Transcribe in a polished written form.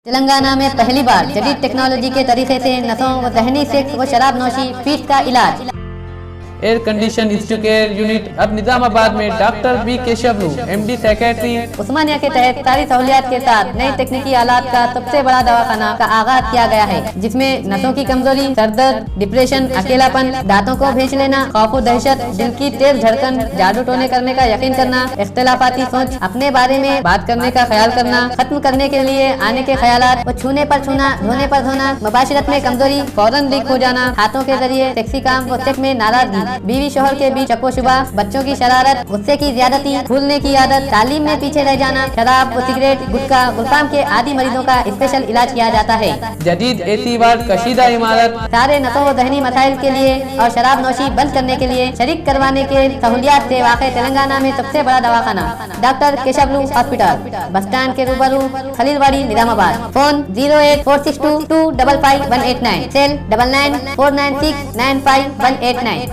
तेलंगाना में पहली बार जदीद टेक्नोलॉजी के तरीके से नसों व जहनी सेक्स व शराब नौशी फीस का इलाज। एयर कंडीशन इंस्टीट्यूट यूनिट अब निजामाबाद में डॉक्टर बी केशवलू MD सेक्रेटरी उस्मानिया के तहत सारी सहूलियात के साथ नई तकनीकी आलात का सबसे बड़ा दवाखाना का आगाज किया गया है, जिसमें नसों की कमजोरी, सरदर्द, डिप्रेशन, अकेलापन, दांतों को भेज लेना, खौफ दहशत, दिल की तेज धड़कन, जादू टोने करने का यकीन करना, इख्तिलाफाती सोच, अपने बारे में बात करने का ख्याल करना, खत्म करने के लिए आने के ख्यालात, छूने पर छूना, धोने पर धोना, मुबाशरत में कमजोरी, फौरन लीक हो जाना, हाथों के जरिए सेक्सी काम व सेक्स में नाराजगी, बीवी शोहर के बीच शक व शुबा, बच्चों की शरारत, गुस्से की ज्यादती, भूलने की आदत, तालीम में पीछे रह जाना, शराब व सिगरेट, गुटखा, गुलफाम के आदि मरीजों का स्पेशल इलाज किया जाता है। जदीद AC वार्ड, कशीदा इमारत, सारे नसों व दहनी मसाइल के लिए और शराब नौशी बंद करने के लिए शरीक करवाने के सहूलियात से वाक़ तेलंगाना में सबसे बड़ा दवाखाना डॉक्टर केशवलू हॉस्पिटल, बस स्टैंड के रूबरू, खलीलवाड़ी, निजामाबाद। Phone 08462255189, cell 9949695189।